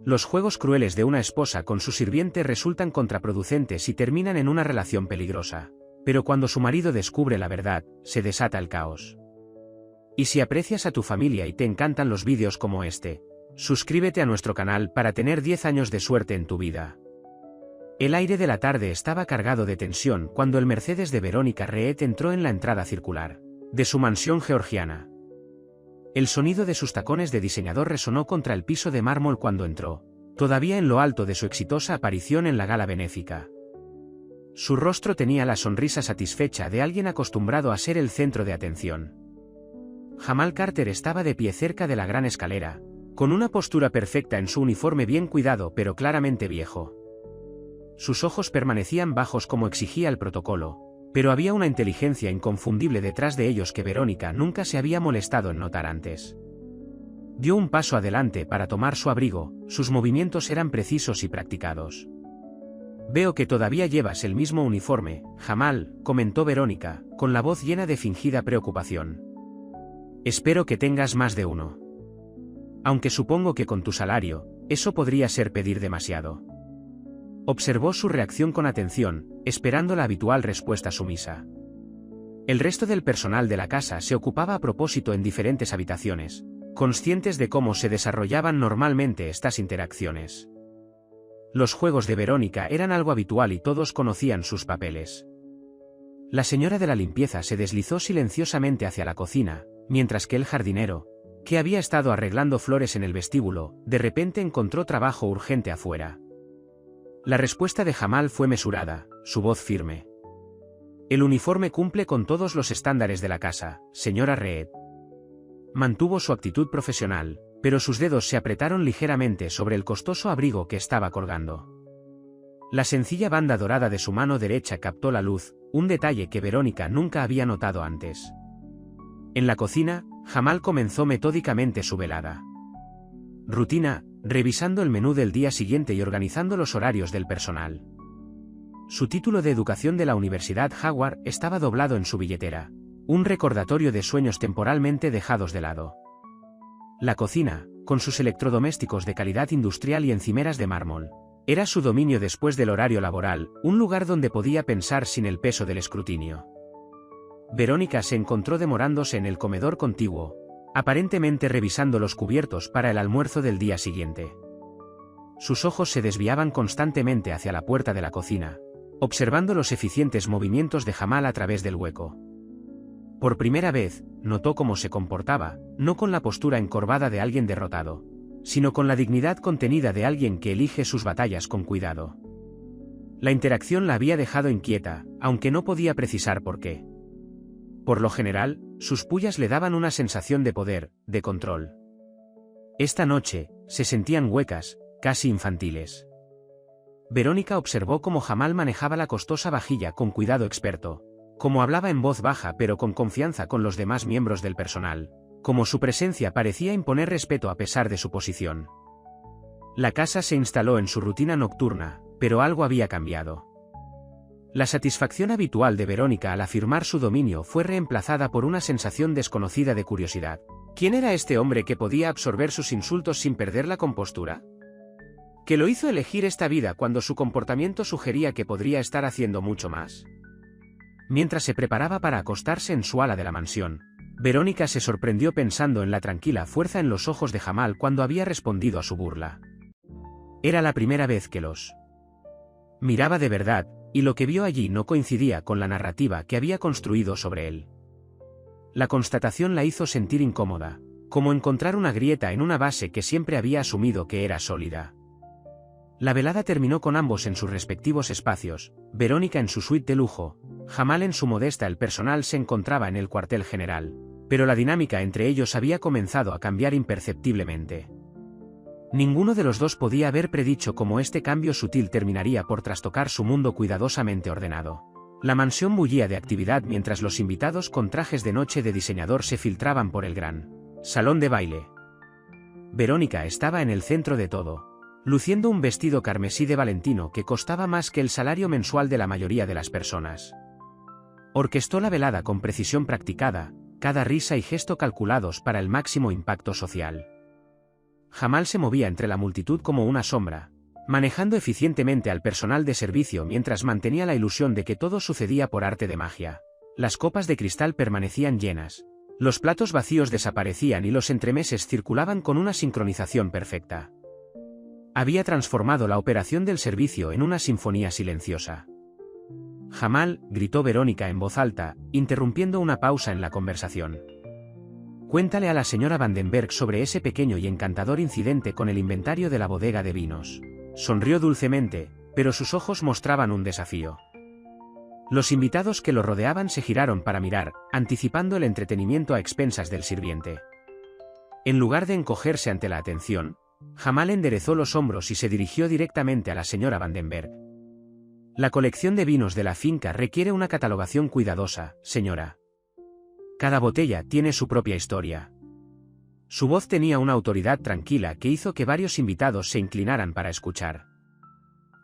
Los juegos crueles de una esposa con su sirviente resultan contraproducentes y terminan en una relación peligrosa. Pero cuando su marido descubre la verdad, se desata el caos. Y si aprecias a tu familia y te encantan los vídeos como este, suscríbete a nuestro canal para tener 10 años de suerte en tu vida. El aire de la tarde estaba cargado de tensión cuando el Mercedes de Verónica Reed entró en la entrada circular de su mansión georgiana. El sonido de sus tacones de diseñador resonó contra el piso de mármol cuando entró, todavía en lo alto de su exitosa aparición en la gala benéfica. Su rostro tenía la sonrisa satisfecha de alguien acostumbrado a ser el centro de atención. Jamal Carter estaba de pie cerca de la gran escalera, con una postura perfecta en su uniforme bien cuidado pero claramente viejo. Sus ojos permanecían bajos como exigía el protocolo, pero había una inteligencia inconfundible detrás de ellos que Verónica nunca se había molestado en notar antes. Dio un paso adelante para tomar su abrigo, sus movimientos eran precisos y practicados. «Veo que todavía llevas el mismo uniforme, Jamal», comentó Verónica, con la voz llena de fingida preocupación. «Espero que tengas más de uno. Aunque supongo que con tu salario, eso podría ser pedir demasiado». Observó su reacción con atención, esperando la habitual respuesta sumisa. El resto del personal de la casa se ocupaba a propósito en diferentes habitaciones, conscientes de cómo se desarrollaban normalmente estas interacciones. Los juegos de Verónica eran algo habitual y todos conocían sus papeles. La señora de la limpieza se deslizó silenciosamente hacia la cocina, mientras que el jardinero, que había estado arreglando flores en el vestíbulo, de repente encontró trabajo urgente afuera. La respuesta de Jamal fue mesurada, su voz firme. «El uniforme cumple con todos los estándares de la casa, señora Reed». Mantuvo su actitud profesional, pero sus dedos se apretaron ligeramente sobre el costoso abrigo que estaba colgando. La sencilla banda dorada de su mano derecha captó la luz, un detalle que Verónica nunca había notado antes. En la cocina, Jamal comenzó metódicamente su velada. Rutina, revisando el menú del día siguiente y organizando los horarios del personal. Su título de educación de la Universidad Howard estaba doblado en su billetera, un recordatorio de sueños temporalmente dejados de lado. La cocina, con sus electrodomésticos de calidad industrial y encimeras de mármol, era su dominio después del horario laboral, un lugar donde podía pensar sin el peso del escrutinio. Verónica se encontró demorándose en el comedor contiguo, aparentemente revisando los cubiertos para el almuerzo del día siguiente. Sus ojos se desviaban constantemente hacia la puerta de la cocina, observando los eficientes movimientos de Jamal a través del hueco. Por primera vez, notó cómo se comportaba, no con la postura encorvada de alguien derrotado, sino con la dignidad contenida de alguien que elige sus batallas con cuidado. La interacción la había dejado inquieta, aunque no podía precisar por qué. Por lo general, sus pullas le daban una sensación de poder, de control. Esta noche, se sentían huecas, casi infantiles. Verónica observó cómo Jamal manejaba la costosa vajilla con cuidado experto, cómo hablaba en voz baja pero con confianza con los demás miembros del personal, cómo su presencia parecía imponer respeto a pesar de su posición. La casa se instaló en su rutina nocturna, pero algo había cambiado. La satisfacción habitual de Verónica al afirmar su dominio fue reemplazada por una sensación desconocida de curiosidad. ¿Quién era este hombre que podía absorber sus insultos sin perder la compostura? ¿Qué lo hizo elegir esta vida cuando su comportamiento sugería que podría estar haciendo mucho más? Mientras se preparaba para acostarse en su ala de la mansión, Verónica se sorprendió pensando en la tranquila fuerza en los ojos de Jamal cuando había respondido a su burla. Era la primera vez que los miraba de verdad, y lo que vio allí no coincidía con la narrativa que había construido sobre él. La constatación la hizo sentir incómoda, como encontrar una grieta en una base que siempre había asumido que era sólida. La velada terminó con ambos en sus respectivos espacios, Verónica en su suite de lujo, Jamal en su modesta. El personal se encontraba en el cuartel general, pero la dinámica entre ellos había comenzado a cambiar imperceptiblemente. Ninguno de los dos podía haber predicho cómo este cambio sutil terminaría por trastocar su mundo cuidadosamente ordenado. La mansión bullía de actividad mientras los invitados con trajes de noche de diseñador se filtraban por el gran salón de baile. Verónica estaba en el centro de todo, luciendo un vestido carmesí de Valentino que costaba más que el salario mensual de la mayoría de las personas. Orquestó la velada con precisión practicada, cada risa y gesto calculados para el máximo impacto social. Jamal se movía entre la multitud como una sombra, manejando eficientemente al personal de servicio mientras mantenía la ilusión de que todo sucedía por arte de magia. Las copas de cristal permanecían llenas. Los platos vacíos desaparecían y los entremeses circulaban con una sincronización perfecta. Había transformado la operación del servicio en una sinfonía silenciosa. Jamal, gritó Verónica en voz alta, interrumpiendo una pausa en la conversación. Cuéntale a la señora Vandenberg sobre ese pequeño y encantador incidente con el inventario de la bodega de vinos. Sonrió dulcemente, pero sus ojos mostraban un desafío. Los invitados que lo rodeaban se giraron para mirar, anticipando el entretenimiento a expensas del sirviente. En lugar de encogerse ante la atención, Jamal enderezó los hombros y se dirigió directamente a la señora Vandenberg. La colección de vinos de la finca requiere una catalogación cuidadosa, señora. Cada botella tiene su propia historia. Su voz tenía una autoridad tranquila que hizo que varios invitados se inclinaran para escuchar.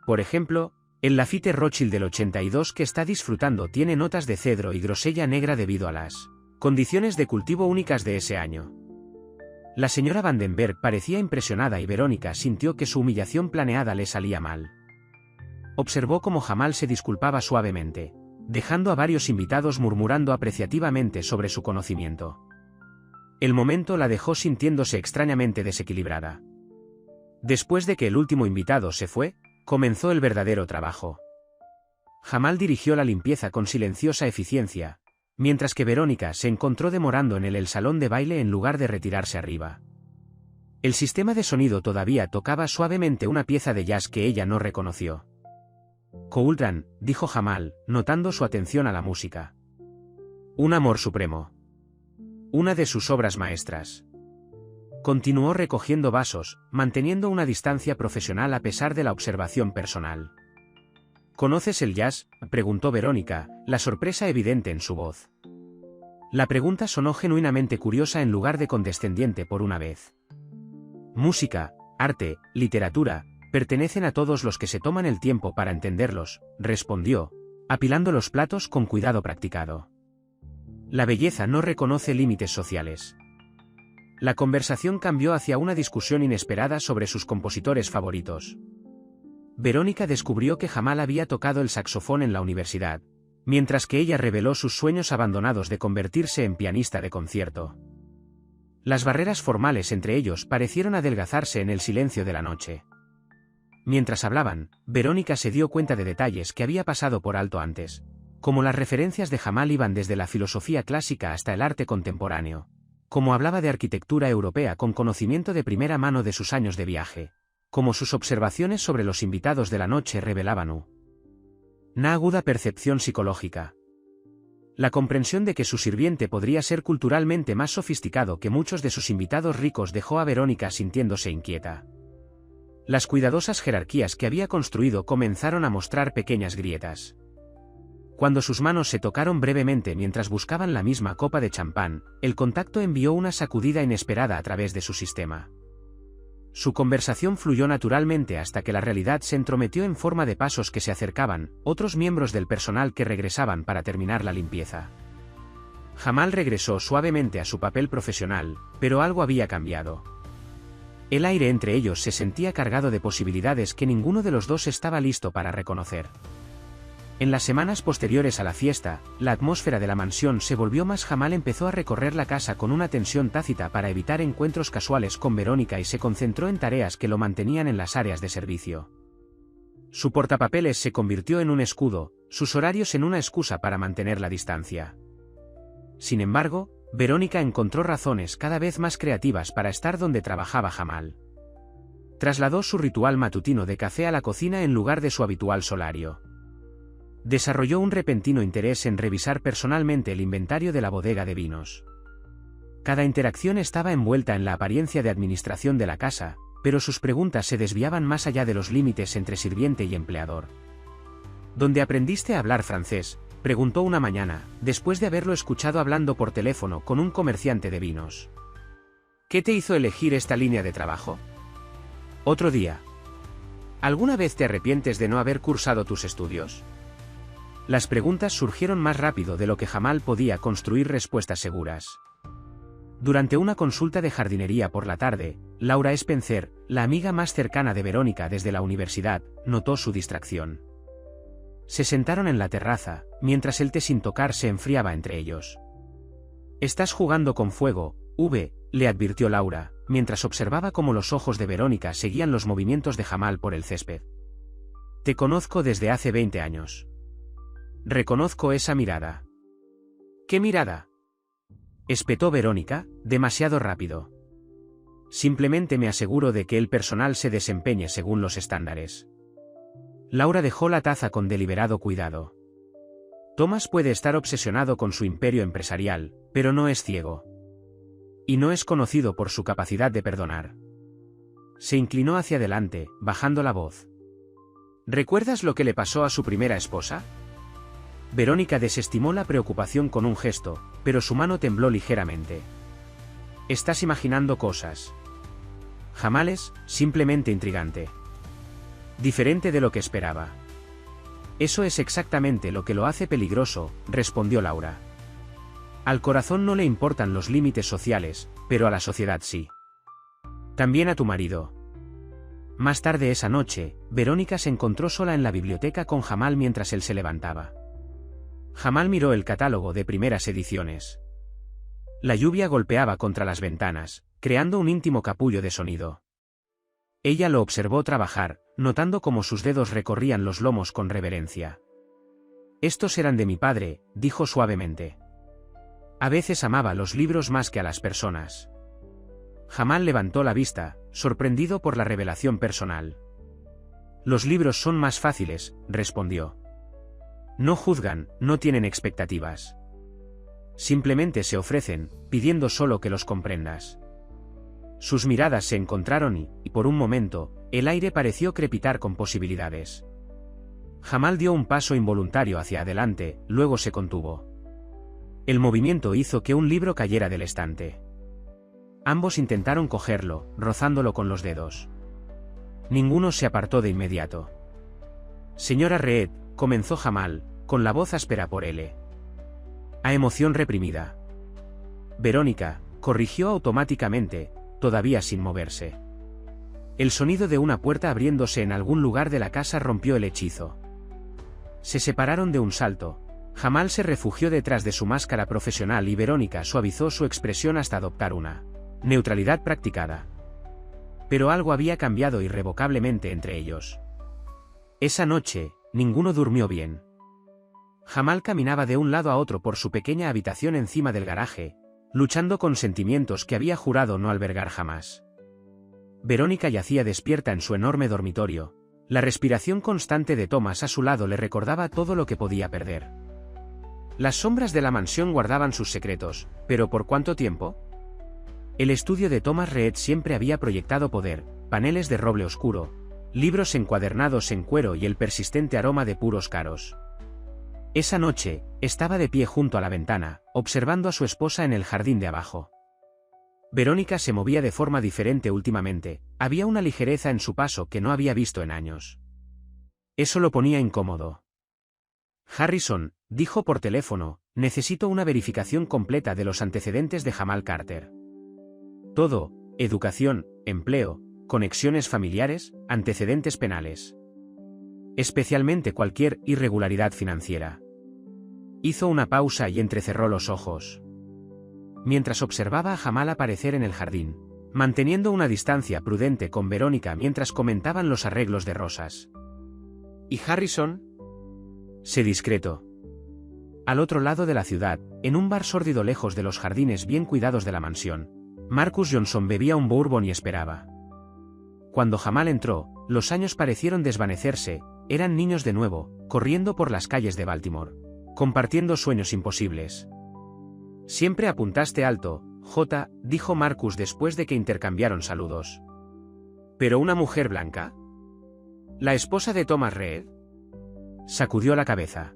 Por ejemplo, el Lafite Rothschild del 82 que está disfrutando tiene notas de cedro y grosella negra debido a las condiciones de cultivo únicas de ese año. La señora Vandenberg parecía impresionada y Verónica sintió que su humillación planeada le salía mal. Observó cómo Jamal se disculpaba suavemente, dejando a varios invitados murmurando apreciativamente sobre su conocimiento. El momento la dejó sintiéndose extrañamente desequilibrada. Después de que el último invitado se fue, comenzó el verdadero trabajo. Jamal dirigió la limpieza con silenciosa eficiencia, mientras que Verónica se encontró demorando en el salón de baile en lugar de retirarse arriba. El sistema de sonido todavía tocaba suavemente una pieza de jazz que ella no reconoció. Couldran, dijo Jamal, notando su atención a la música. Un amor supremo. Una de sus obras maestras. Continuó recogiendo vasos, manteniendo una distancia profesional a pesar de la observación personal. ¿Conoces el jazz?, preguntó Verónica, la sorpresa evidente en su voz. La pregunta sonó genuinamente curiosa en lugar de condescendiente por una vez. Música, arte, literatura, pertenecen a todos los que se toman el tiempo para entenderlos, respondió, apilando los platos con cuidado practicado. La belleza no reconoce límites sociales. La conversación cambió hacia una discusión inesperada sobre sus compositores favoritos. Verónica descubrió que Jamal había tocado el saxofón en la universidad, mientras que ella reveló sus sueños abandonados de convertirse en pianista de concierto. Las barreras formales entre ellos parecieron adelgazarse en el silencio de la noche. Mientras hablaban, Verónica se dio cuenta de detalles que había pasado por alto antes, como las referencias de Jamal iban desde la filosofía clásica hasta el arte contemporáneo, como hablaba de arquitectura europea con conocimiento de primera mano de sus años de viaje, como sus observaciones sobre los invitados de la noche revelaban una aguda percepción psicológica. La comprensión de que su sirviente podría ser culturalmente más sofisticado que muchos de sus invitados ricos dejó a Verónica sintiéndose inquieta. Las cuidadosas jerarquías que había construido comenzaron a mostrar pequeñas grietas. Cuando sus manos se tocaron brevemente mientras buscaban la misma copa de champán, el contacto envió una sacudida inesperada a través de su sistema. Su conversación fluyó naturalmente hasta que la realidad se entrometió en forma de pasos que se acercaban, otros miembros del personal que regresaban para terminar la limpieza. Jamal regresó suavemente a su papel profesional, pero algo había cambiado. El aire entre ellos se sentía cargado de posibilidades que ninguno de los dos estaba listo para reconocer. En las semanas posteriores a la fiesta, la atmósfera de la mansión se volvió más. Jamal empezó a recorrer la casa con una tensión tácita para evitar encuentros casuales con Verónica y se concentró en tareas que lo mantenían en las áreas de servicio. Su portapapeles se convirtió en un escudo, sus horarios en una excusa para mantener la distancia. Sin embargo, Verónica encontró razones cada vez más creativas para estar donde trabajaba Jamal. Trasladó su ritual matutino de café a la cocina en lugar de su habitual solario. Desarrolló un repentino interés en revisar personalmente el inventario de la bodega de vinos. Cada interacción estaba envuelta en la apariencia de administración de la casa, pero sus preguntas se desviaban más allá de los límites entre sirviente y empleador. ¿Dónde aprendiste a hablar francés?, preguntó una mañana, después de haberlo escuchado hablando por teléfono con un comerciante de vinos. ¿Qué te hizo elegir esta línea de trabajo? Otro día. ¿Alguna vez te arrepientes de no haber cursado tus estudios? Las preguntas surgieron más rápido de lo que Jamal podía construir respuestas seguras. Durante una consulta de jardinería por la tarde, Laura Spencer, la amiga más cercana de Verónica desde la universidad, notó su distracción. Se sentaron en la terraza, mientras el té sin tocar se enfriaba entre ellos. «Estás jugando con fuego, le advirtió Laura, mientras observaba cómo los ojos de Verónica seguían los movimientos de Jamal por el césped. «Te conozco desde hace 20 años. Reconozco esa mirada». «¿Qué mirada?», espetó Verónica, demasiado rápido. «Simplemente me aseguro de que el personal se desempeñe según los estándares». Laura dejó la taza con deliberado cuidado. Thomas puede estar obsesionado con su imperio empresarial, pero no es ciego. Y no es conocido por su capacidad de perdonar. Se inclinó hacia adelante, bajando la voz. «¿Recuerdas lo que le pasó a su primera esposa?». Verónica desestimó la preocupación con un gesto, pero su mano tembló ligeramente. «Estás imaginando cosas». Jamal es, simplemente intrigante. Diferente de lo que esperaba. «Eso es exactamente lo que lo hace peligroso», respondió Laura. «Al corazón no le importan los límites sociales, pero a la sociedad sí. También a tu marido». Más tarde esa noche, Verónica se encontró sola en la biblioteca con Jamal mientras él se levantaba. Jamal miró el catálogo de primeras ediciones. La lluvia golpeaba contra las ventanas, creando un íntimo capullo de sonido. Ella lo observó trabajar, notando cómo sus dedos recorrían los lomos con reverencia. «Estos eran de mi padre», dijo suavemente. «A veces amaba los libros más que a las personas». Jamal levantó la vista, sorprendido por la revelación personal. «Los libros son más fáciles», respondió. «No juzgan, no tienen expectativas. Simplemente se ofrecen, pidiendo solo que los comprendas». Sus miradas se encontraron y, por un momento, el aire pareció crepitar con posibilidades. Jamal dio un paso involuntario hacia adelante, luego se contuvo. El movimiento hizo que un libro cayera del estante. Ambos intentaron cogerlo, rozándolo con los dedos. Ninguno se apartó de inmediato. «Señora Reed», comenzó Jamal, con la voz áspera por L. A emoción reprimida. Verónica, corrigió automáticamente, todavía sin moverse. El sonido de una puerta abriéndose en algún lugar de la casa rompió el hechizo. Se separaron de un salto. Jamal se refugió detrás de su máscara profesional y Verónica suavizó su expresión hasta adoptar una neutralidad practicada. Pero algo había cambiado irrevocablemente entre ellos. Esa noche, ninguno durmió bien. Jamal caminaba de un lado a otro por su pequeña habitación encima del garaje, luchando con sentimientos que había jurado no albergar jamás. Verónica yacía despierta en su enorme dormitorio. La respiración constante de Thomas a su lado le recordaba todo lo que podía perder. Las sombras de la mansión guardaban sus secretos, pero ¿por cuánto tiempo? El estudio de Thomas Reed siempre había proyectado poder, paneles de roble oscuro, libros encuadernados en cuero y el persistente aroma de puros caros. Esa noche, estaba de pie junto a la ventana, observando a su esposa en el jardín de abajo. Verónica se movía de forma diferente últimamente, había una ligereza en su paso que no había visto en años. Eso lo ponía incómodo. «Harrison», dijo por teléfono, «necesito una verificación completa de los antecedentes de Jamal Carter. Todo, educación, empleo, conexiones familiares, antecedentes penales. Especialmente cualquier irregularidad financiera». Hizo una pausa y entrecerró los ojos. Mientras observaba a Jamal aparecer en el jardín, manteniendo una distancia prudente con Verónica mientras comentaban los arreglos de rosas. «¿Y Harrison?». «Sé discreto». Al otro lado de la ciudad, en un bar sórdido lejos de los jardines bien cuidados de la mansión, Marcus Johnson bebía un bourbon y esperaba. Cuando Jamal entró, los años parecieron desvanecerse, eran niños de nuevo, corriendo por las calles de Baltimore, compartiendo sueños imposibles. «Siempre apuntaste alto, J», dijo Marcus después de que intercambiaron saludos. «¿Pero una mujer blanca? ¿La esposa de Thomas Reed?». Sacudió la cabeza.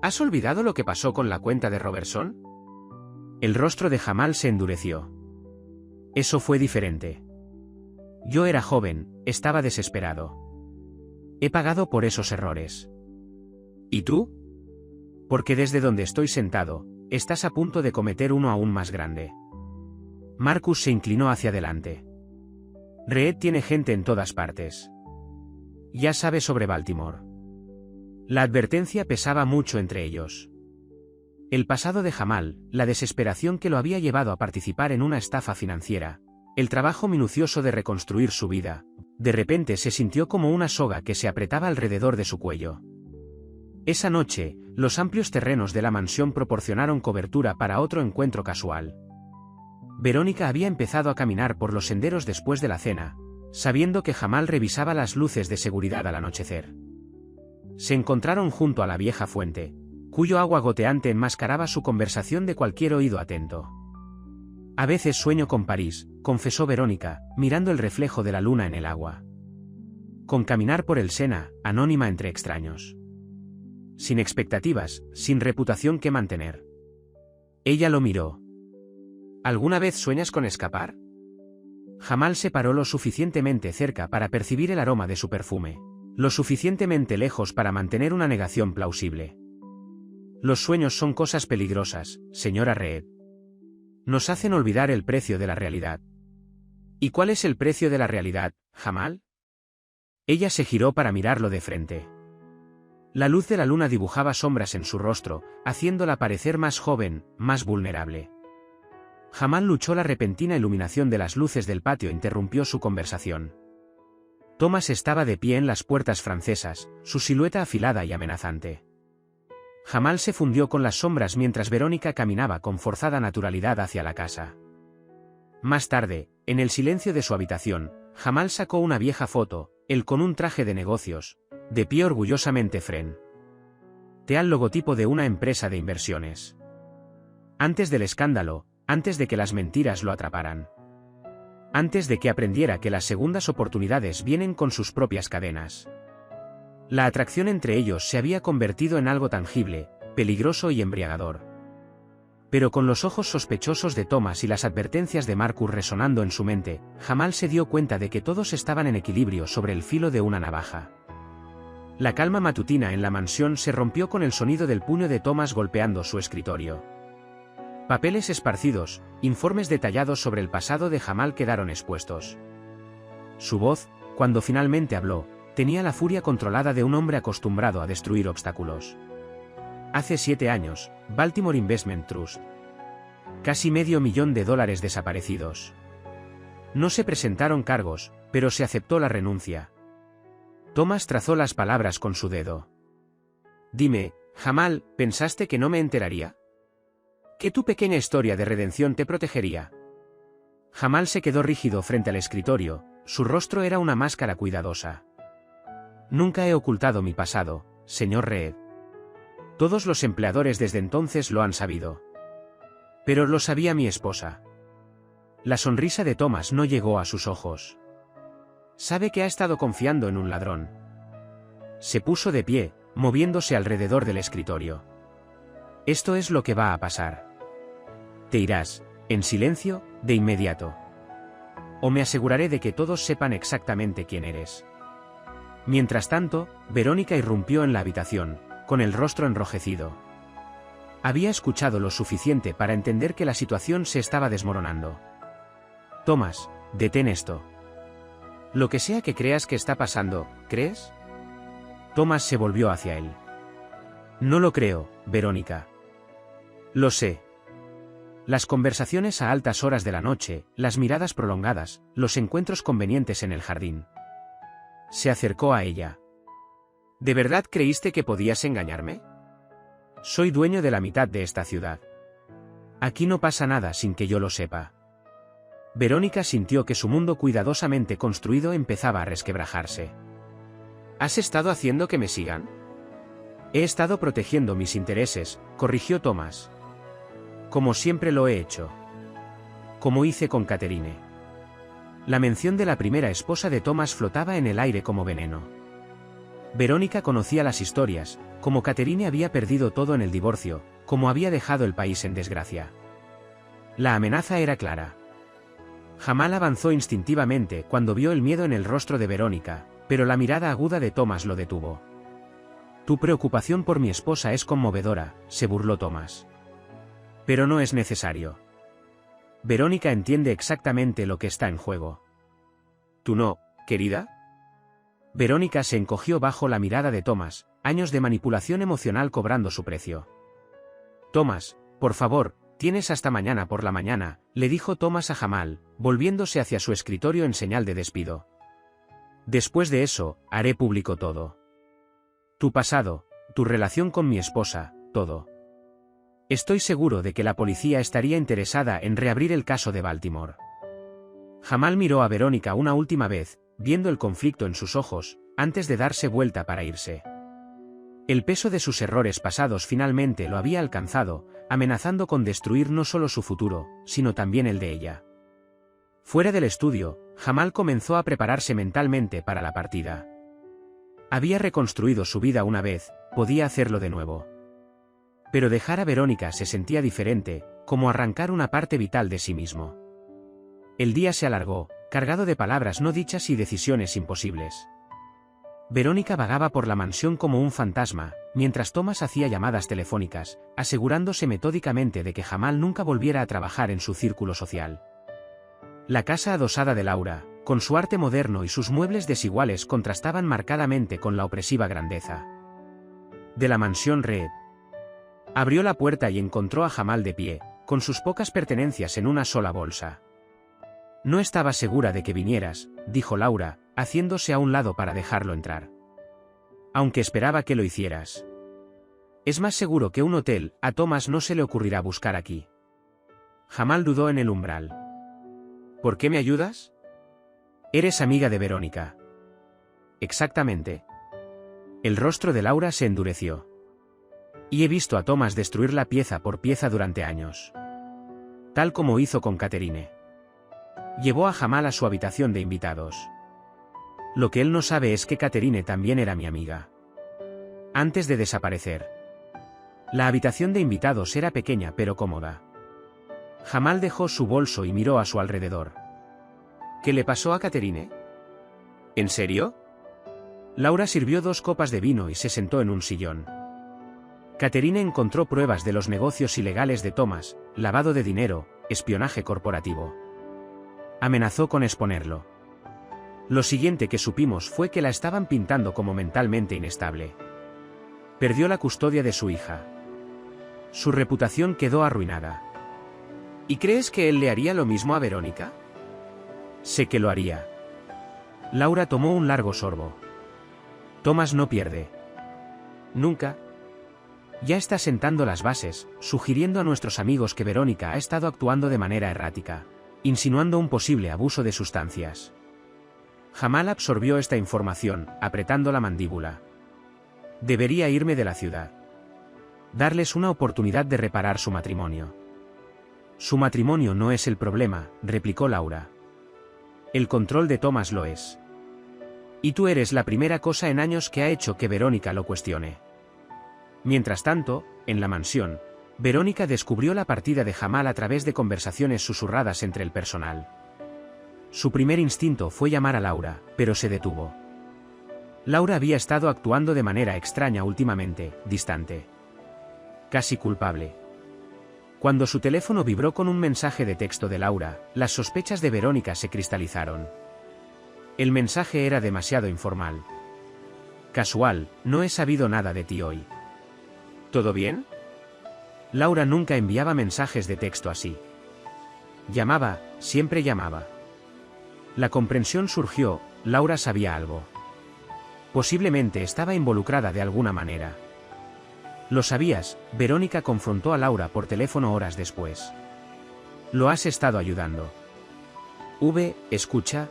«¿Has olvidado lo que pasó con la cuenta de Robertson?». El rostro de Jamal se endureció. «Eso fue diferente. Yo era joven, estaba desesperado. He pagado por esos errores». «¿Y tú?». «Porque desde donde estoy sentado, estás a punto de cometer uno aún más grande». Marcus se inclinó hacia adelante. Reed tiene gente en todas partes. Ya sabe sobre Baltimore. La advertencia pesaba mucho entre ellos. El pasado de Jamal, la desesperación que lo había llevado a participar en una estafa financiera, el trabajo minucioso de reconstruir su vida, de repente se sintió como una soga que se apretaba alrededor de su cuello. Esa noche, los amplios terrenos de la mansión proporcionaron cobertura para otro encuentro casual. Verónica había empezado a caminar por los senderos después de la cena, sabiendo que Jamal revisaba las luces de seguridad al anochecer. Se encontraron junto a la vieja fuente, cuyo agua goteante enmascaraba su conversación de cualquier oído atento. A veces sueño con París, confesó Verónica, mirando el reflejo de la luna en el agua. Con caminar por el Sena, anónima entre extraños. Sin expectativas, sin reputación que mantener. Ella lo miró. ¿Alguna vez sueñas con escapar? Jamal se paró lo suficientemente cerca para percibir el aroma de su perfume, lo suficientemente lejos para mantener una negación plausible. Los sueños son cosas peligrosas, señora Reed. Nos hacen olvidar el precio de la realidad. ¿Y cuál es el precio de la realidad, Jamal? Ella se giró para mirarlo de frente. La luz de la luna dibujaba sombras en su rostro, haciéndola parecer más joven, más vulnerable. Jamal luchó. La repentina iluminación de las luces del patio interrumpió su conversación. Thomas estaba de pie en las puertas francesas, su silueta afilada y amenazante. Jamal se fundió con las sombras mientras Verónica caminaba con forzada naturalidad hacia la casa. Más tarde, en el silencio de su habitación, Jamal sacó una vieja foto, él con un traje de negocios, de pie orgullosamente frente al logotipo de una empresa de inversiones. Antes del escándalo, antes de que las mentiras lo atraparan. Antes de que aprendiera que las segundas oportunidades vienen con sus propias cadenas. La atracción entre ellos se había convertido en algo tangible, peligroso y embriagador. Pero con los ojos sospechosos de Thomas y las advertencias de Marcus resonando en su mente, Jamal se dio cuenta de que todos estaban en equilibrio sobre el filo de una navaja. La calma matutina en la mansión se rompió con el sonido del puño de Thomas golpeando su escritorio. Papeles esparcidos, informes detallados sobre el pasado de Jamal quedaron expuestos. Su voz, cuando finalmente habló, tenía la furia controlada de un hombre acostumbrado a destruir obstáculos. Hace 7 años, Baltimore Investment Trust. Casi $500,000 desaparecidos. No se presentaron cargos, pero se aceptó la renuncia. Thomas trazó las palabras con su dedo. Dime, Jamal, ¿pensaste que no me enteraría? ¿Que tu pequeña historia de redención te protegería? Jamal se quedó rígido frente al escritorio, su rostro era una máscara cuidadosa. Nunca he ocultado mi pasado, señor Reed. Todos los empleadores desde entonces lo han sabido. Pero lo sabía mi esposa. La sonrisa de Thomas no llegó a sus ojos. Sabe que ha estado confiando en un ladrón. Se puso de pie, moviéndose alrededor del escritorio. Esto es lo que va a pasar. Te irás, en silencio, de inmediato. O me aseguraré de que todos sepan exactamente quién eres. Mientras tanto, Verónica irrumpió en la habitación, con el rostro enrojecido. Había escuchado lo suficiente para entender que la situación se estaba desmoronando. Thomas, detén esto. Lo que sea que creas que está pasando, ¿crees? Thomas se volvió hacia él. No lo creo, Verónica. Lo sé. Las conversaciones a altas horas de la noche, las miradas prolongadas, los encuentros convenientes en el jardín. Se acercó a ella. ¿De verdad creíste que podías engañarme? Soy dueño de la mitad de esta ciudad. Aquí no pasa nada sin que yo lo sepa. Verónica sintió que su mundo cuidadosamente construido empezaba a resquebrajarse. ¿Has estado haciendo que me sigan? He estado protegiendo mis intereses, corrigió Thomas. Como siempre lo he hecho. Como hice con Catherine. La mención de la primera esposa de Thomas flotaba en el aire como veneno. Verónica conocía las historias, como Catherine había perdido todo en el divorcio, como había dejado el país en desgracia. La amenaza era clara. Jamal avanzó instintivamente cuando vio el miedo en el rostro de Verónica, pero la mirada aguda de Thomas lo detuvo. Tu preocupación por mi esposa es conmovedora, se burló Thomas. Pero no es necesario. Verónica entiende exactamente lo que está en juego. ¿Tú no, querida? Verónica se encogió bajo la mirada de Thomas, años de manipulación emocional cobrando su precio. Thomas, por favor, tienes hasta mañana por la mañana, le dijo Thomas a Jamal, volviéndose hacia su escritorio en señal de despido. Después de eso, haré público todo. Tu pasado, tu relación con mi esposa, todo. Estoy seguro de que la policía estaría interesada en reabrir el caso de Baltimore. Jamal miró a Verónica una última vez, viendo el conflicto en sus ojos, antes de darse vuelta para irse. El peso de sus errores pasados finalmente lo había alcanzado, amenazando con destruir no solo su futuro, sino también el de ella. Fuera del estudio, Jamal comenzó a prepararse mentalmente para la partida. Había reconstruido su vida una vez, podía hacerlo de nuevo. Pero dejar a Verónica se sentía diferente, como arrancar una parte vital de sí mismo. El día se alargó, cargado de palabras no dichas y decisiones imposibles. Verónica vagaba por la mansión como un fantasma, mientras Thomas hacía llamadas telefónicas, asegurándose metódicamente de que Jamal nunca volviera a trabajar en su círculo social. La casa adosada de Laura, con su arte moderno y sus muebles desiguales, contrastaban marcadamente con la opresiva grandeza de la mansión Reed. Abrió la puerta y encontró a Jamal de pie, con sus pocas pertenencias en una sola bolsa. No estaba segura de que vinieras, dijo Laura, haciéndose a un lado para dejarlo entrar. Aunque esperaba que lo hicieras. Es más seguro que un hotel, a Thomas no se le ocurrirá buscar aquí. Jamal dudó en el umbral. ¿Por qué me ayudas? Eres amiga de Verónica. Exactamente. El rostro de Laura se endureció. Y he visto a Thomas destruirla pieza por pieza durante años. Tal como hizo con Catherine. Llevó a Jamal a su habitación de invitados. Lo que él no sabe es que Catherine también era mi amiga. Antes de desaparecer. La habitación de invitados era pequeña pero cómoda. Jamal dejó su bolso y miró a su alrededor. ¿Qué le pasó a Catherine? ¿En serio? Laura sirvió 2 copas de vino y se sentó en un sillón. Catherine encontró pruebas de los negocios ilegales de Thomas, lavado de dinero, espionaje corporativo. Amenazó con exponerlo. Lo siguiente que supimos fue que la estaban pintando como mentalmente inestable. Perdió la custodia de su hija. Su reputación quedó arruinada. ¿Y crees que él le haría lo mismo a Verónica? Sé que lo haría. Laura tomó un largo sorbo. Thomas no pierde. Nunca. Ya está sentando las bases, sugiriendo a nuestros amigos que Verónica ha estado actuando de manera errática, insinuando un posible abuso de sustancias. Jamal absorbió esta información, apretando la mandíbula. Debería irme de la ciudad. Darles una oportunidad de reparar su matrimonio. Su matrimonio no es el problema, replicó Laura. El control de Thomas lo es. Y tú eres la primera cosa en años que ha hecho que Verónica lo cuestione. Mientras tanto, en la mansión, Verónica descubrió la partida de Jamal a través de conversaciones susurradas entre el personal. Su primer instinto fue llamar a Laura, pero se detuvo. Laura había estado actuando de manera extraña últimamente, distante. Casi culpable. Cuando su teléfono vibró con un mensaje de texto de Laura, las sospechas de Verónica se cristalizaron. El mensaje era demasiado informal. Casual, no he sabido nada de ti hoy. ¿Todo bien? Laura nunca enviaba mensajes de texto así. Llamaba, siempre llamaba. La comprensión surgió, Laura sabía algo. Posiblemente estaba involucrada de alguna manera. ¿Lo sabías? Verónica confrontó a Laura por teléfono horas después. ¿Lo has estado ayudando? Escucha.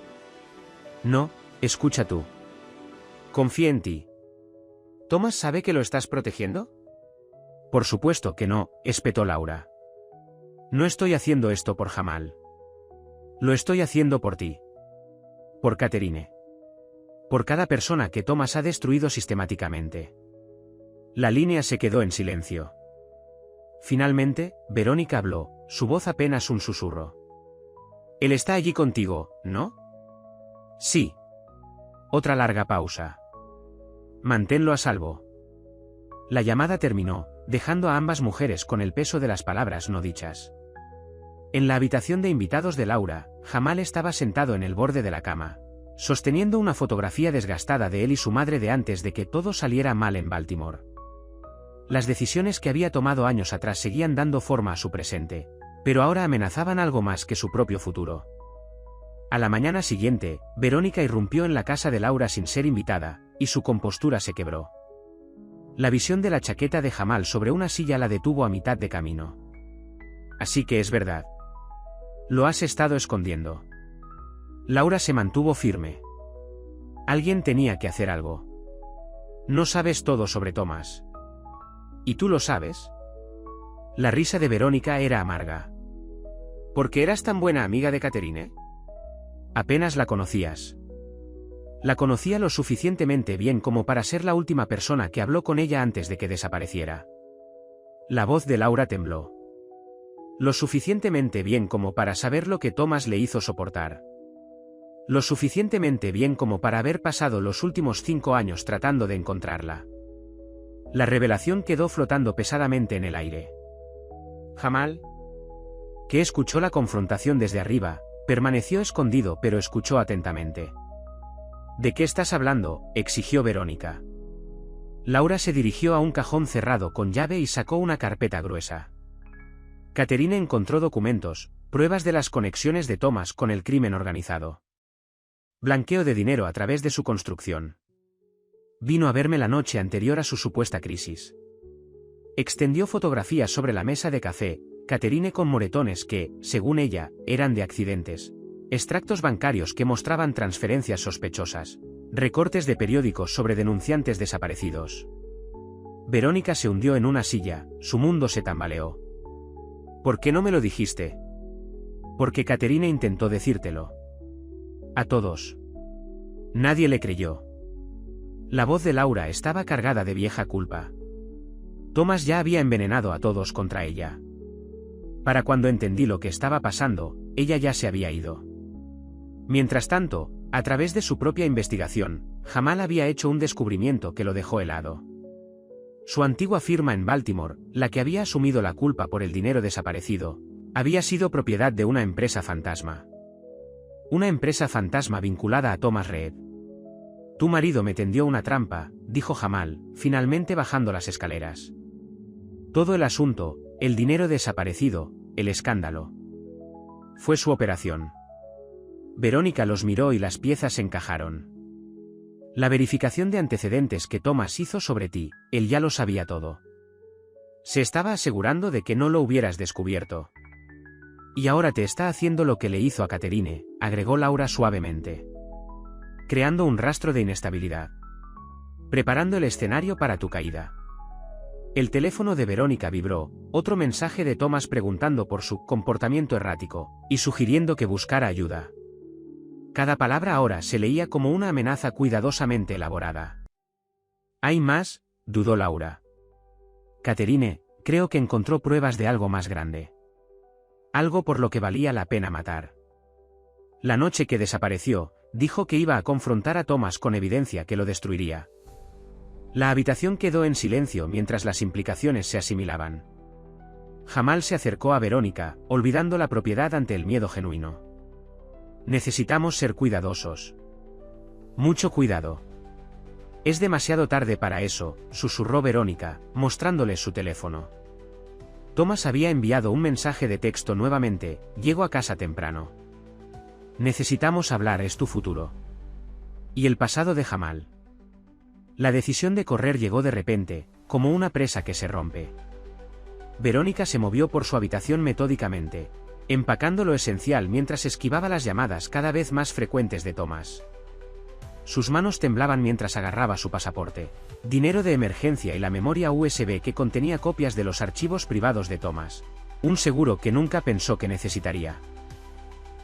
No, escucha tú. Confía en ti. ¿Thomas sabe que lo estás protegiendo? Por supuesto que no, espetó Laura. No estoy haciendo esto por Jamal. Lo estoy haciendo por ti. Por Catherine. Por cada persona que Thomas ha destruido sistemáticamente. La línea se quedó en silencio. Finalmente, Verónica habló, su voz apenas un susurro. Él está allí contigo, ¿no? Sí. Otra larga pausa. Manténlo a salvo. La llamada terminó, dejando a ambas mujeres con el peso de las palabras no dichas. En la habitación de invitados de Laura, Jamal estaba sentado en el borde de la cama, sosteniendo una fotografía desgastada de él y su madre de antes de que todo saliera mal en Baltimore. Las decisiones que había tomado años atrás seguían dando forma a su presente, pero ahora amenazaban algo más que su propio futuro. A la mañana siguiente, Verónica irrumpió en la casa de Laura sin ser invitada, y su compostura se quebró. La visión de la chaqueta de Jamal sobre una silla la detuvo a mitad de camino. Así que es verdad. Lo has estado escondiendo. Laura se mantuvo firme. Alguien tenía que hacer algo. No sabes todo sobre Thomas. ¿Y tú lo sabes? La risa de Verónica era amarga. ¿Por qué eras tan buena amiga de Catherine? Apenas la conocías. La conocía lo suficientemente bien como para ser la última persona que habló con ella antes de que desapareciera. La voz de Laura tembló. Lo suficientemente bien como para saber lo que Thomas le hizo soportar. Lo suficientemente bien como para haber pasado los últimos 5 años tratando de encontrarla. La revelación quedó flotando pesadamente en el aire. Jamal, que escuchó la confrontación desde arriba, permaneció escondido pero escuchó atentamente. ¿De qué estás hablando?, exigió Verónica. Laura se dirigió a un cajón cerrado con llave y sacó una carpeta gruesa. Catherine encontró documentos, pruebas de las conexiones de Thomas con el crimen organizado. Blanqueo de dinero a través de su construcción. Vino a verme la noche anterior a su supuesta crisis. Extendió fotografías sobre la mesa de café, Catherine con moretones que, según ella, eran de accidentes. Extractos bancarios que mostraban transferencias sospechosas. Recortes de periódicos sobre denunciantes desaparecidos. Verónica se hundió en una silla, su mundo se tambaleó. ¿Por qué no me lo dijiste? Porque Catherine intentó decírtelo. A todos. Nadie le creyó. La voz de Laura estaba cargada de vieja culpa. Thomas ya había envenenado a todos contra ella. Para cuando entendí lo que estaba pasando, ella ya se había ido. Mientras tanto, a través de su propia investigación, Jamal había hecho un descubrimiento que lo dejó helado. Su antigua firma en Baltimore, la que había asumido la culpa por el dinero desaparecido, había sido propiedad de una empresa fantasma. Una empresa fantasma vinculada a Thomas Reed. Tu marido me tendió una trampa, dijo Jamal, finalmente bajando las escaleras. Todo el asunto, el dinero desaparecido, el escándalo. Fue su operación. Verónica los miró y las piezas encajaron. La verificación de antecedentes que Thomas hizo sobre ti, él ya lo sabía todo. Se estaba asegurando de que no lo hubieras descubierto. Y ahora te está haciendo lo que le hizo a Catherine, agregó Laura suavemente. Creando un rastro de inestabilidad. Preparando el escenario para tu caída. El teléfono de Verónica vibró, otro mensaje de Thomas preguntando por su comportamiento errático, y sugiriendo que buscara ayuda. Cada palabra ahora se leía como una amenaza cuidadosamente elaborada. ¿Hay más?, dudó Laura. Catherine, creo que encontró pruebas de algo más grande. Algo por lo que valía la pena matar. La noche que desapareció, dijo que iba a confrontar a Thomas con evidencia que lo destruiría. La habitación quedó en silencio mientras las implicaciones se asimilaban. Jamal se acercó a Verónica, olvidando la propiedad ante el miedo genuino. Necesitamos ser cuidadosos. Mucho cuidado. Es demasiado tarde para eso, susurró Verónica, mostrándoles su teléfono. Thomas había enviado un mensaje de texto nuevamente, llego a casa temprano. Necesitamos hablar, es tu futuro. Y el pasado de Jamal. La decisión de correr llegó de repente, como una presa que se rompe. Verónica se movió por su habitación metódicamente, empacando lo esencial mientras esquivaba las llamadas cada vez más frecuentes de Thomas. Sus manos temblaban mientras agarraba su pasaporte, dinero de emergencia y la memoria USB que contenía copias de los archivos privados de Thomas, un seguro que nunca pensó que necesitaría.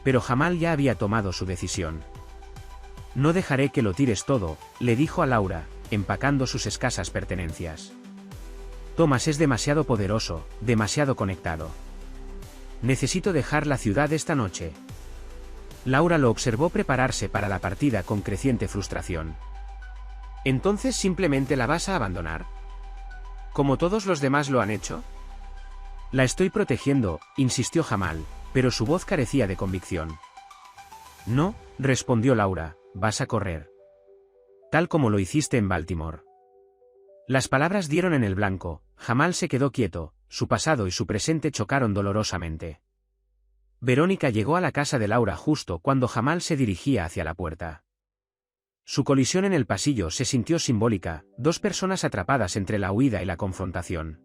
Pero Jamal ya había tomado su decisión. No dejaré que lo tires todo, le dijo a Laura, empacando sus escasas pertenencias. Thomas es demasiado poderoso, demasiado conectado. Necesito dejar la ciudad esta noche. Laura lo observó prepararse para la partida con creciente frustración. ¿Entonces simplemente la vas a abandonar? ¿Como todos los demás lo han hecho? La estoy protegiendo, insistió Jamal, pero su voz carecía de convicción. No, respondió Laura, vas a correr. Tal como lo hiciste en Baltimore. Las palabras dieron en el blanco. Jamal se quedó quieto, su pasado y su presente chocaron dolorosamente. Verónica llegó a la casa de Laura justo cuando Jamal se dirigía hacia la puerta. Su colisión en el pasillo se sintió simbólica, dos personas atrapadas entre la huida y la confrontación.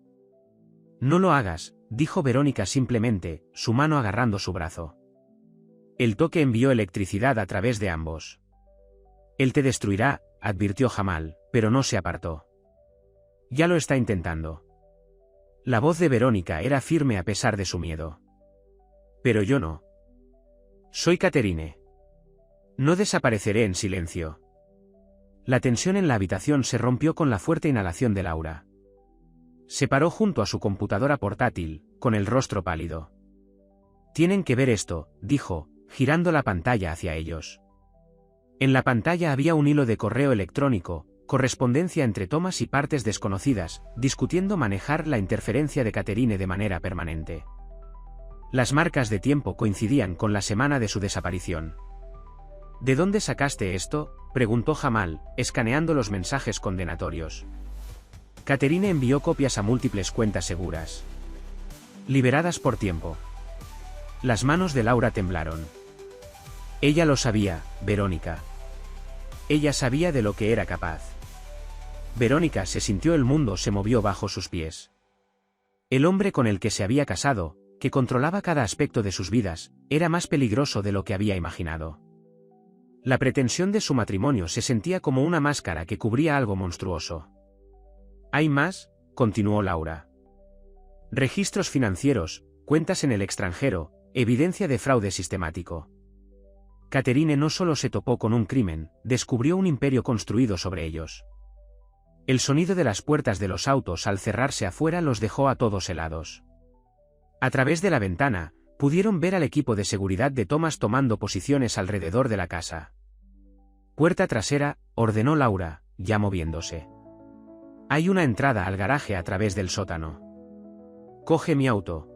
No lo hagas, dijo Verónica simplemente, su mano agarrando su brazo. El toque envió electricidad a través de ambos. Él te destruirá, advirtió Jamal, pero no se apartó. Ya lo está intentando. La voz de Verónica era firme a pesar de su miedo. Pero yo no. Soy Catherine. No desapareceré en silencio. La tensión en la habitación se rompió con la fuerte inhalación de Laura. Se paró junto a su computadora portátil, con el rostro pálido. Tienen que ver esto, dijo, girando la pantalla hacia ellos. En la pantalla había un hilo de correo electrónico, correspondencia entre Thomas y partes desconocidas, discutiendo manejar la interferencia de Catherine de manera permanente. Las marcas de tiempo coincidían con la semana de su desaparición. ¿De dónde sacaste esto?, preguntó Jamal, escaneando los mensajes condenatorios. Catherine envió copias a múltiples cuentas seguras. Liberadas por tiempo. Las manos de Laura temblaron. Ella lo sabía, Verónica. Ella sabía de lo que era capaz. Verónica se sintió el mundo se movió bajo sus pies. El hombre con el que se había casado, que controlaba cada aspecto de sus vidas, era más peligroso de lo que había imaginado. La pretensión de su matrimonio se sentía como una máscara que cubría algo monstruoso. Hay más, continuó Laura. Registros financieros, cuentas en el extranjero, evidencia de fraude sistemático. Catherine no solo se topó con un crimen, descubrió un imperio construido sobre ellos. El sonido de las puertas de los autos al cerrarse afuera los dejó a todos helados. A través de la ventana, pudieron ver al equipo de seguridad de Thomas tomando posiciones alrededor de la casa. Puerta trasera, ordenó Laura, ya moviéndose. Hay una entrada al garaje a través del sótano. Coge mi auto.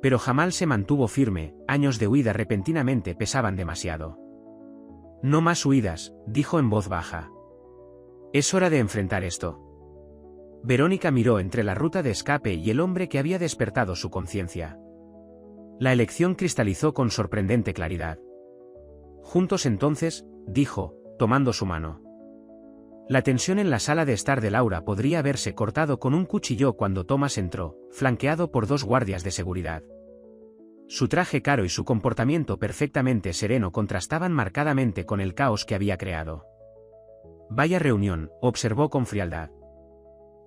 Pero Jamal se mantuvo firme, años de huida repentinamente pesaban demasiado. No más huidas, dijo en voz baja. Es hora de enfrentar esto. Verónica miró entre la ruta de escape y el hombre que había despertado su conciencia. La elección cristalizó con sorprendente claridad. Juntos entonces, dijo, tomando su mano. La tensión en la sala de estar de Laura podría haberse cortado con un cuchillo cuando Thomas entró, flanqueado por dos guardias de seguridad. Su traje caro y su comportamiento perfectamente sereno contrastaban marcadamente con el caos que había creado. Vaya reunión, observó con frialdad.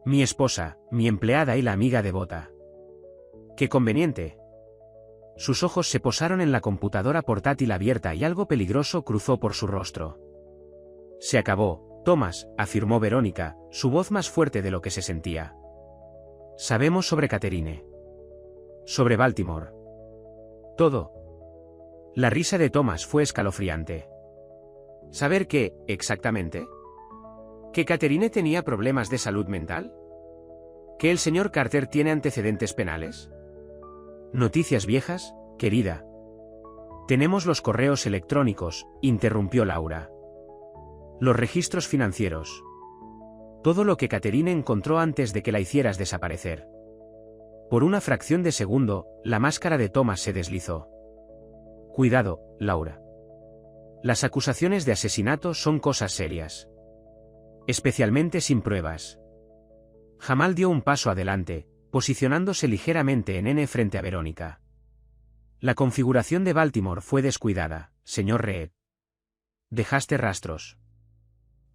Mi esposa, mi empleada y la amiga devota. ¡Qué conveniente! Sus ojos se posaron en la computadora portátil abierta y algo peligroso cruzó por su rostro. Se acabó, Thomas, afirmó Verónica, su voz más fuerte de lo que se sentía. Sabemos sobre Catherine. Sobre Baltimore. Todo. La risa de Thomas fue escalofriante. ¿Saber qué, exactamente? ¿Que Catherine tenía problemas de salud mental? ¿Que el señor Carter tiene antecedentes penales? Noticias viejas, querida. Tenemos los correos electrónicos, interrumpió Laura. Los registros financieros. Todo lo que Catherine encontró antes de que la hicieras desaparecer. Por una fracción de segundo, la máscara de Thomas se deslizó. Cuidado, Laura. Las acusaciones de asesinato son cosas serias. Especialmente sin pruebas. Jamal dio un paso adelante, posicionándose ligeramente en N frente a Verónica. La configuración de Baltimore fue descuidada, señor Reed. Dejaste rastros.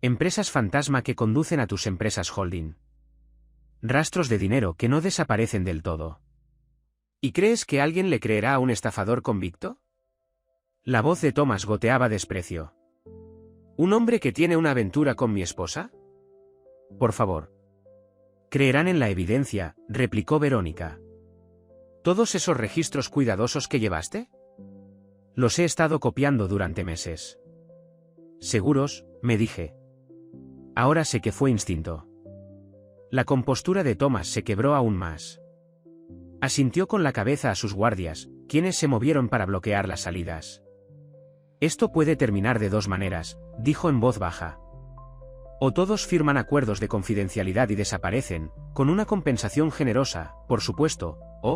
Empresas fantasma que conducen a tus empresas holding. Rastros de dinero que no desaparecen del todo. ¿Y crees que alguien le creerá a un estafador convicto? La voz de Thomas goteaba desprecio. ¿Un hombre que tiene una aventura con mi esposa? Por favor. Creerán en la evidencia, replicó Verónica. ¿Todos esos registros cuidadosos que llevaste? Los he estado copiando durante meses. Seguros, me dije. Ahora sé que fue instinto. La compostura de Thomas se quebró aún más. Asintió con la cabeza a sus guardias, ¿Quiénes se movieron para bloquear las salidas? Esto puede terminar de dos maneras, dijo en voz baja. O todos firman acuerdos de confidencialidad y desaparecen, con una compensación generosa, por supuesto, o,